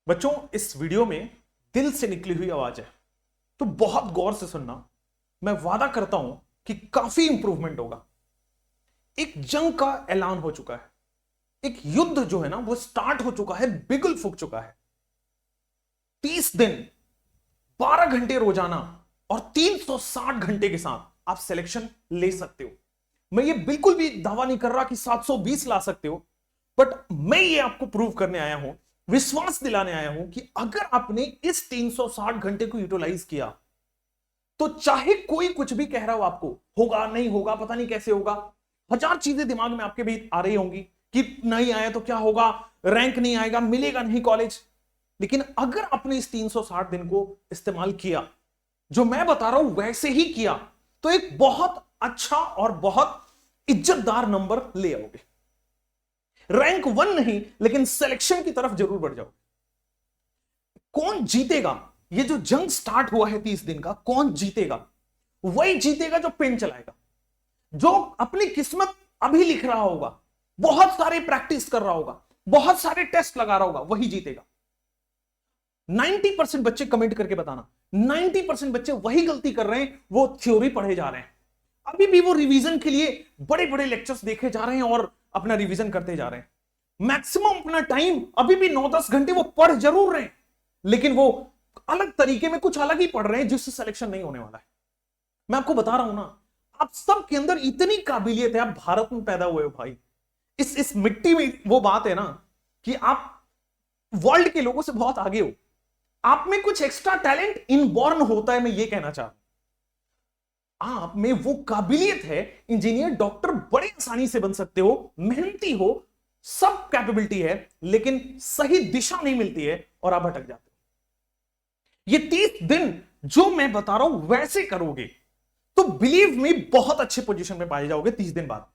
बच्चों, इस वीडियो में दिल से निकली हुई आवाज है, तो बहुत गौर से सुनना। मैं वादा करता हूं कि काफी इंप्रूवमेंट होगा। एक जंग का ऐलान हो चुका है, एक युद्ध जो है ना वो स्टार्ट हो चुका है, बिगुल फूक चुका है। 30 दिन, 12 घंटे रोजाना और 360 घंटे के साथ आप सिलेक्शन ले सकते हो। मैं ये बिल्कुल भी दावा नहीं कर रहा कि 720 ला सकते हो, बट मैं ये आपको प्रूव करने आया हूं, विश्वास दिलाने आया हूं कि अगर आपने इस 360 घंटे को यूटिलाइज किया तो चाहे कोई कुछ भी कह रहा हो, आपको होगा नहीं होगा, पता नहीं कैसे होगा, हजार चीजें दिमाग में आपके भी आ रही होंगी कि नहीं आया तो क्या होगा, रैंक नहीं आएगा, मिलेगा नहीं कॉलेज। लेकिन अगर आपने इस 360 दिन को इस्तेमाल किया, जो मैं बता रहा हूं वैसे ही किया, तो एक बहुत अच्छा और बहुत इज्जतदार नंबर ले आओगे। रैंक 1 नहीं, लेकिन सिलेक्शन की तरफ जरूर बढ़ जाओगे। कौन जीतेगा? ये जो जंग स्टार्ट हुआ है 30 दिन का, कौन जीतेगा? वही जीतेगा जो पेन चलाएगा, जो अपनी किस्मत अभी लिख रहा होगा, बहुत सारे प्रैक्टिस कर रहा होगा, बहुत सारे टेस्ट लगा रहा होगा, वही जीतेगा। 90% बच्चे कमेंट करके बताना, 90% बच्चे वही गलती कर रहे हैं, वो थ्योरी पढ़े जा रहे हैं, अभी भी वो रिवीजन के लिए बड़े बड़े लेक्चर्स देखे जा रहे हैं और अपना रिवीजन करते जा रहे हैं। मैक्सिमम अपना टाइम अभी भी 9-10 घंटे वो पढ़ जरूर रहे हैं, लेकिन वो अलग तरीके में कुछ अलग ही पढ़ रहे हैं जिससे सिलेक्शन नहीं होने वाला है। मैं आपको बता रहा हूं ना, आप सबके अंदर इतनी काबिलियत है, आप भारत में पैदा हुए हो भाई, इस मिट्टी में वो बात है ना कि आप वर्ल्ड के लोगों से बहुत आगे हो, आप में कुछ एक्स्ट्रा टैलेंट इनबॉर्न होता है। मैं ये कहना चाह रहा हूं, आप में वो काबिलियत है, इंजीनियर डॉक्टर बड़े आसानी से बन सकते हो, मेहनती हो, सब कैपेबिलिटी है, लेकिन सही दिशा नहीं मिलती है और आप भटक जाते हो। ये 30 दिन जो मैं बता रहा हूं वैसे करोगे तो बिलीव में बहुत अच्छे पोजीशन में पाए जाओगे। 30 दिन बाद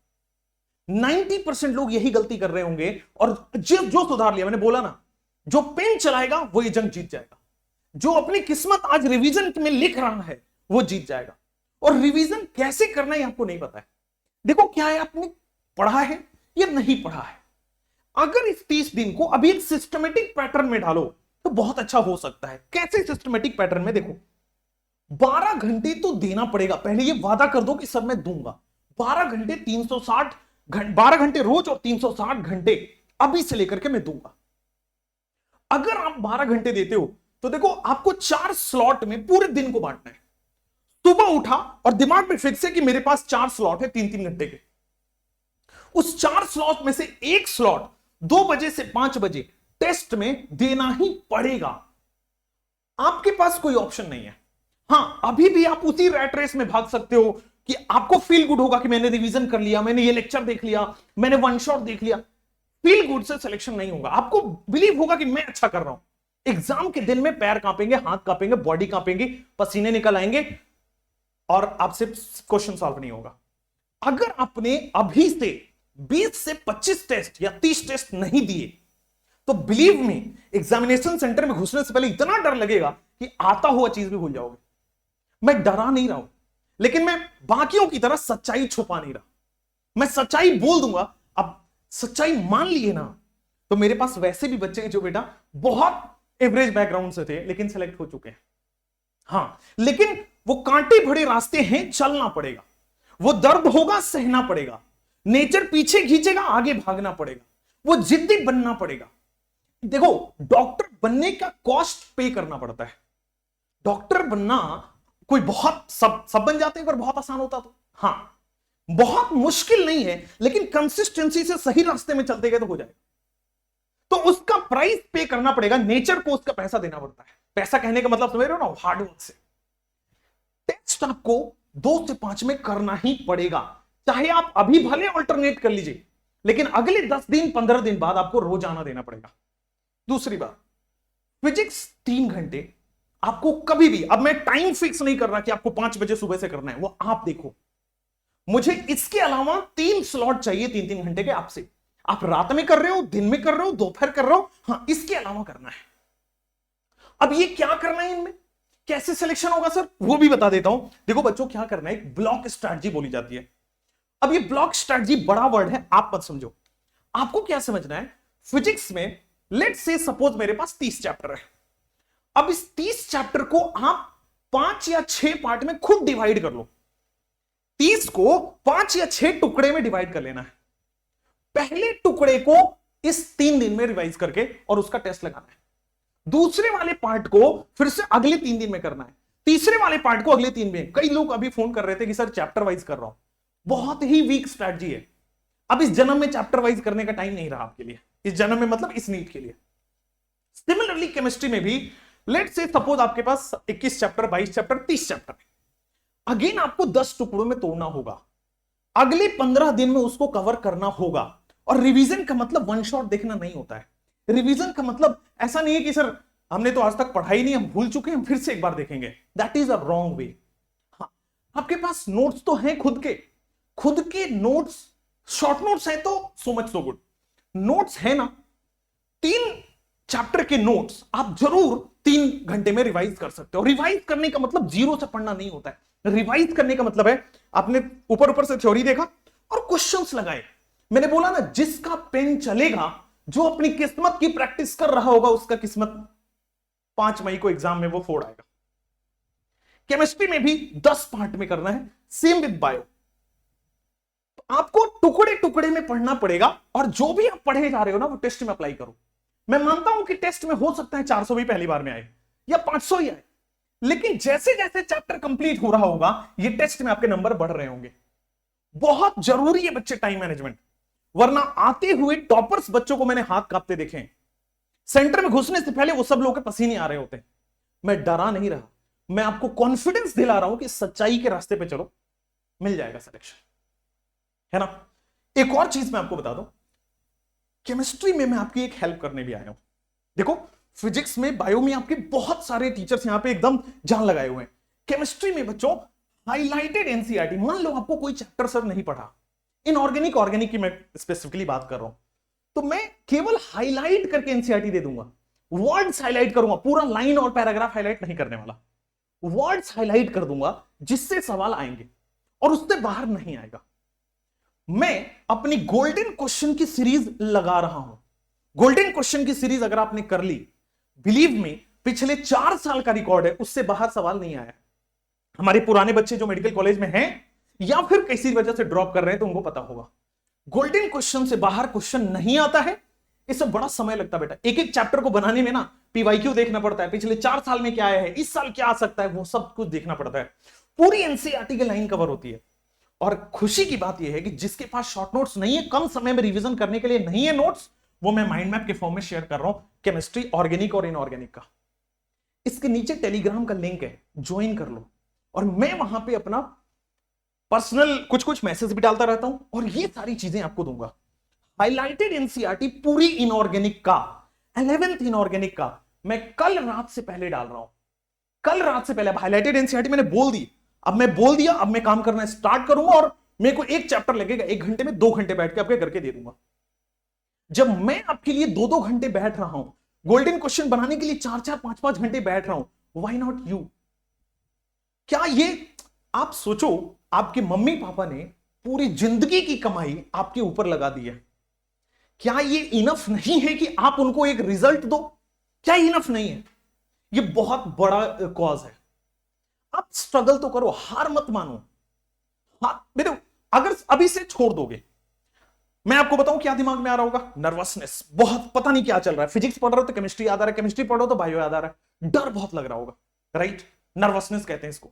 90% लोग यही गलती कर रहे होंगे, और जो सुधार लिया, मैंने बोला ना, जो पेन चलाएगा वो ये जंग जीत जाएगा। जो अपनी किस्मत आज रिवीजन में लिख रहा है वो जीत जाएगा। और रिवीजन कैसे करना है आपको नहीं पता है। देखो क्या है, आपने पढ़ा है या नहीं पढ़ा है। अगर इस 30 दिन को अभी एक सिस्टमेटिक पैटर्न में डालो तो बहुत अच्छा हो सकता है। कैसे सिस्टमेटिक पैटर्न में? देखो, 12 घंटे तो देना पड़ेगा, पहले ये वादा कर दो कि सर मैं दूंगा 12 घंटे, 360 घंटे, 12 घंटे रोज और 360 घंटे अभी से लेकर के मैं दूंगा। अगर आप 12 घंटे देते हो तो देखो, आपको 4 स्लॉट में पूरे दिन को बांटना है। सुबह उठा और दिमाग में फिक्स है कि मेरे पास 4 स्लॉट है 3-3 घंटे के। उस 4 स्लॉट में से एक स्लॉट 2 बजे से 5 बजे टेस्ट में देना ही पड़ेगा। आपके पास कोई ऑप्शन नहीं है। हां, अभी भी आप उसी रैट रेस में भाग सकते हो कि आपको फील गुड होगा कि मैंने रिवीजन कर लिया, मैंने ये लेक्चर देख लिया, मैंने वन शॉट देख लिया। फील गुड से सिलेक्शन नहीं होगा। आपको बिलीव होगा कि मैं अच्छा कर रहा हूं। एग्जाम के दिन में पैर कांपेंगे, हाथ कांपेंगे, बॉडी कांपेंगे, पसीने निकल आएंगे और आपसे क्वेश्चन सॉल्व नहीं होगा। अगर आपने अभी से 20 से 25 टेस्ट या 30 टेस्ट नहीं दिए तो बिलीव मी, एग्जामिनेशन सेंटर में घुसने से पहले इतना डर लगेगा कि आता हुआ चीज भी भूल जाओगे। मैं डरा नहीं रहा हूं, लेकिन मैं बाकियों की तरह सच्चाई छुपा नहीं रहा। मैं सच्चाई बोल दूंगा। अब सच्चाई मान लिए ना, तो मेरे पास वैसे भी बच्चे हैं जो बेटा बहुत एवरेज बैकग्राउंड से थे लेकिन सेलेक्ट हो चुके हैं। हां, लेकिन वो कांटे भरे रास्ते हैं, चलना पड़ेगा, वो दर्द होगा, सहना पड़ेगा, नेचर पीछे खींचेगा, आगे भागना पड़ेगा, वो जिद्दी बनना पड़ेगा। देखो, डॉक्टर बनने का कॉस्ट पे करना पड़ता है। डॉक्टर बनना कोई बहुत सब बन जाते हैं पर बहुत आसान होता तो? हां, बहुत मुश्किल नहीं है, लेकिन कंसिस्टेंसी से सही रास्ते में चलते गए तो हो जाएगा। तो उसका प्राइस पे करना पड़ेगा, नेचर को उसका पैसा देना पड़ता है। पैसा कहने का मतलब समझ रहे हो ना, हार्डवर्क से। टेस्ट आपको 2 से 5 में करना ही पड़ेगा, चाहे आप अभी भले ऑल्टरनेट कर लीजिए, लेकिन अगले 10 दिन 15 दिन बाद आपको रोजाना देना पड़ेगा। दूसरी बात, फिजिक्स 3 घंटे आपको कभी भी, अब मैं टाइम फिक्स नहीं कर रहा कि आपको 5 बजे सुबह से करना है, वो आप देखो। मुझे इसके अलावा 3 स्लॉट चाहिए 3-3 घंटे के आपसे। आप रात में कर रहे हो, दिन में कर रहे हो, दोपहर कर रहे हो, हां, इसके अलावा करना है। अब ये क्या करना है, इनमें कैसे सिलेक्शन होगा सर, वो भी बता देता हूं। देखो बच्चों, क्या करना है, एक ब्लॉक स्ट्रैटेजी बोली जाती है। अब ये ब्लॉक स्ट्रैटेजी बड़ा वर्ड है, आप मत समझो। आपको क्या समझना है, फिजिक्स में लेट्स से सपोज मेरे पास 30 चैप्टर है। अब इस 30 चैप्टर को आप 5 या 6 पार्ट में खुद डिवाइड कर लो। 30 को 5 या 6 टुकड़े में डिवाइड कर लेना है। पहले टुकड़े को इस 3 दिन में रिवाइज करके और उसका टेस्ट लगाना है। दूसरे वाले पार्ट को फिर से अगले 3 दिन में करना है। तीसरे वाले पार्ट को अगले 3 में। कई लोग अभी फोन कर रहे थे कि सर चैप्टर वाइज कर रहा हूं। बहुत ही वीक स्ट्रैटेजी है। अब इस जन्म में चैप्टर वाइज करने का टाइम नहीं रहा आपके लिए। इस जन्म में मतलब इस नीट के लिए। सिमिलरली केमिस्ट्री में भी लेट्स से सपोज आपके पास 21 चैप्टर, 22 चैप्टर, 30 चैप्टर है। अगेन आपको 10 टुकड़ों में तोड़ना होगा। अगले 15 दिन में उसको कवर करना होगा। और रिवीजन का मतलब वन शॉट देखना नहीं होता है। रिवीजन का मतलब ऐसा नहीं है कि सर हमने तो आज तक पढ़ा ही नहीं, हम भूल चुके हैं, हम फिर से एक बार देखेंगे। That is a wrong way. हाँ, आपके पास नोट्स तो हैं खुद के नोट्स, शॉर्ट नोट्स है तो so much so good. Notes है ना, 3 चैप्टर के नोट्स आप जरूर 3 घंटे में रिवाइज कर सकते हो। रिवाइज करने का मतलब जीरो से पढ़ना नहीं होता है। रिवाइज करने का मतलब है आपने ऊपर से थ्योरी देखा और क्वेश्चंस लगाए। मैंने बोला ना, जिसका पेन चलेगा, जो अपनी किस्मत की प्रैक्टिस कर रहा होगा, उसका किस्मत 5 मई को एग्जाम में वो फोड़ आएगा। केमिस्ट्री में भी 10 पार्ट में करना है, सेम विद बायो। आपको टुकड़े टुकड़े में पढ़ना पड़ेगा और जो भी आप पढ़े जा रहे हो ना, वो टेस्ट में अप्लाई करो। मैं मानता हूं कि टेस्ट में हो सकता है 400 भी पहली बार में आए या 500 ही आए, लेकिन जैसे जैसे चैप्टर कंप्लीट हो रहा होगा, ये टेस्ट में आपके नंबर बढ़ रहे होंगे। बहुत जरूरी है बच्चे टाइम मैनेजमेंट, वरना आते हुए टॉपर्स बच्चों को मैंने हाथ कांपते देखे हैं। सेंटर में घुसने से पहले वो सब लोग के पसीने आ रहे होते हैं। मैं डरा नहीं रहा, मैं आपको कॉन्फिडेंस दिला रहा हूं कि सच्चाई के रास्ते पे चलो, मिल जाएगा सिलेक्शन, है ना। एक और चीज मैं आपको बता दूं, केमिस्ट्री में मैं आपकी एक हेल्प करने भी आया हूं। देखो, फिजिक्स में, बायो में आपके बहुत सारे टीचर्स यहां पे एकदम जान लगाए हुए हैं। केमिस्ट्री में बच्चों हाईलाइटेड एनसीईआरटी, मान लो आपको कोई चैप्टर सर नहीं पढ़ा, इनऑर्गेनिक ऑर्गेनिक की मैं स्पेसिफिकली बात कर रहा हूं, तो मैं केवल हाईलाइट करके एनसीईआरटी दे दूंगा। वर्ड्स हाईलाइट करूंगा, पूरा लाइन और पैराग्राफ हाईलाइट नहीं करने वाला। वर्ड्स हाईलाइट कर दूंगा जिससे सवाल आएंगे और उससे बाहर नहीं आएगा। मैं अपनी गोल्डन क्वेश्चन की सीरीज लगा रहा हूं। गोल्डन क्वेश्चन की सीरीज अगर आपने कर ली, बिलीव मी, पिछले 4 साल का रिकॉर्ड है, उससे बाहर सवाल नहीं आया। हमारे पुराने बच्चे जो मेडिकल कॉलेज में हैं या फिर किसी वजह से ड्रॉप कर रहे हैं, तो उनको पता होगा, गोल्डन क्वेश्चन से बाहर क्वेश्चन नहीं आता है। इससे बड़ा समय लगता है बेटा। एक एक चैप्टर को बनाने में ना पीवाईक्यू देखना पड़ता है, पिछले 4 साल में क्या आया है, इस साल क्या आ सकता है, वो सब कुछ देखना पड़ता है। पूरी एनसीईआरटी की लाइन कवर होती है। और खुशी की बात यह है कि जिसके पास शॉर्ट नोट्स नहीं है, कम समय में रिवीजन करने के लिए नहीं है नोट्स, वो मैं माइंड मैप के फॉर्म में शेयर कर रहा हूं, केमिस्ट्री ऑर्गेनिक और इनऑर्गेनिक का। इसके नीचे टेलीग्राम का लिंक है, ज्वाइन कर लो। और मैं वहां पे अपना पर्सनल कुछ मैसेज भी डालता रहता हूं और ये सारी चीजें आपको दूंगा। हाईलाइटेड एनसीईआरटी पूरी इनऑर्गेनिक का, 11th इनऑर्गेनिक का मैं कल रात से पहले डाल रहा हूं। कल रात से पहले। अब हाईलाइटेड एनसीईआरटी मैंने बोल दी, अब मैं बोल दिया, अब मैं काम करना स्टार्ट करूंगा और मेरे को एक चैप्टर लगेगा 1 घंटे में, 2 घंटे बैठ के आपके करके दे दूंगा। जब मैं आपके लिए 2-2 घंटे बैठ रहा हूं, गोल्डन क्वेश्चन बनाने के लिए 4-4, 5-5 घंटे बैठ रहा हूं, व्हाई नॉट यू? क्या ये आप सोचो, आपके मम्मी पापा ने पूरी जिंदगी की कमाई आपके ऊपर लगा दी है, क्या ये इनफ नहीं है कि आप उनको एक रिजल्ट दो? क्या इनफ नहीं है? ये बहुत बड़ा कॉज है। आप स्ट्रगल तो करो, हार मत मानो। हाँ बेटो, अगर अभी से छोड़ दोगे, मैं आपको बताऊं क्या दिमाग में आ रहा होगा? नर्वसनेस, बहुत पता नहीं क्या चल रहा है। फिजिक्स पढ़ रहे हो तो केमिस्ट्री याद आ रहा है, केमिस्ट्री पढ़ रहे हो तो बायो याद आ रहा है, डर बहुत लग रहा होगा, राइट? नर्वसनेस कहते हैं इसको।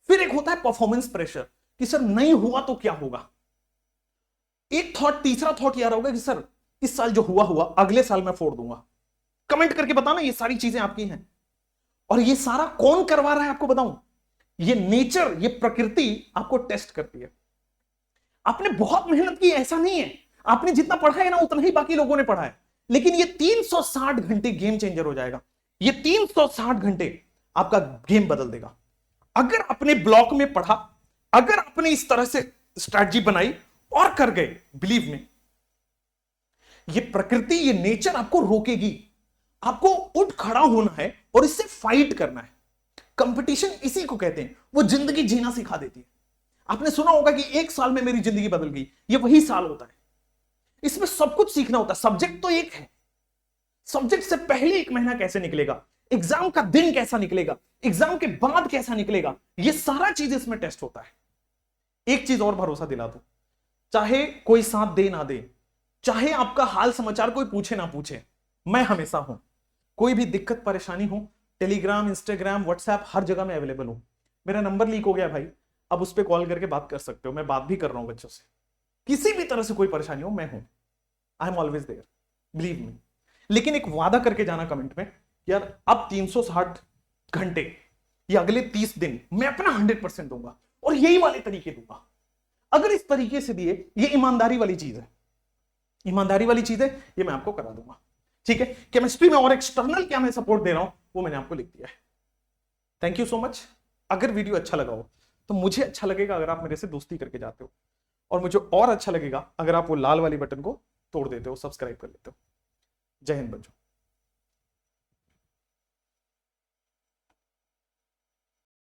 फिर एक होता है परफॉर्मेंस प्रेशर, कि सर नहीं हुआ तो क्या होगा। एक थॉट, तीसरा थॉट यार होगा कि सर इस साल जो हुआ अगले साल मैं फोड़ दूंगा। कमेंट करके बताना ये सारी चीजें आपकी हैं। और ये सारा कौन करवा रहा है आपको बताऊं? ये नेचर, ये प्रकृति आपको टेस्ट करती है। आपने बहुत मेहनत की, ऐसा नहीं है। आपने जितना पढ़ा है ना, उतना ही बाकी लोगों ने पढ़ा है, लेकिन ये 360 घंटे गेम चेंजर हो जाएगा। ये 360 घंटे आपका गेम बदल देगा। अगर आपने ब्लॉक में पढ़ा, अगर आपने इस तरह से स्ट्रैटेजी बनाई और कर गए, बिलीव में, ये प्रकृति, ये नेचर आपको रोकेगी। आपको उठ खड़ा होना है और इससे फाइट करना है। कंपटीशन इसी को कहते हैं, वो जिंदगी जीना सिखा देती है। आपने सुना होगा कि 1 साल में मेरी जिंदगी बदल गई, ये वही साल होता है। इसमें सब कुछ सीखना होता है। सब्जेक्ट तो एक है, सब्जेक्ट से पहले 1 महीना कैसे निकलेगा, एग्जाम का दिन कैसा निकलेगा, एग्जाम के बाद कैसा निकलेगा, ये सारा चीज इसमें टेस्ट होता है। एक चीज और भरोसा दिला दूं, चाहे कोई साथ दे ना दे, चाहे आपका हाल समाचार कोई पूछे ना पूछे, मैं हमेशा हूं। कोई भी दिक्कत परेशानी हो, टेलीग्राम, इंस्टाग्राम, व्हाट्सएप, हर जगह मैं अवेलेबल हूं। मेरा नंबर लीक हो गया भाई, अब उस पर कॉल करके बात कर सकते हो, मैं बात भी कर रहा हूं बच्चों से। किसी भी तरह से कोई परेशानी हो, मैं हूं, I am always there, believe me. लेकिन एक वादा करके जाना कमेंट में, यार अब 360 घंटे या अगले 30 दिन मैं अपना 100% दूंगा, और यही वाले तरीके दूंगा। अगर इस तरीके से दिए, ये ईमानदारी वाली चीज है, ईमानदारी वाली चीज है, ये मैं आपको करा दूंगा। ठीक है, केमिस्ट्री में और एक्सटर्नल क्या मैं सपोर्ट दे रहा हूं वो मैंने आपको लिख दिया है। Thank you so much. अगर वीडियो अच्छा लगा हो तो मुझे अच्छा लगेगा अगर आप मेरे से दोस्ती करके जाते हो, और मुझे और अच्छा लगेगा अगर आप वो लाल वाली बटन को तोड़ देते हो, सब्सक्राइब कर लेते हो। जय हिंद बच्चों।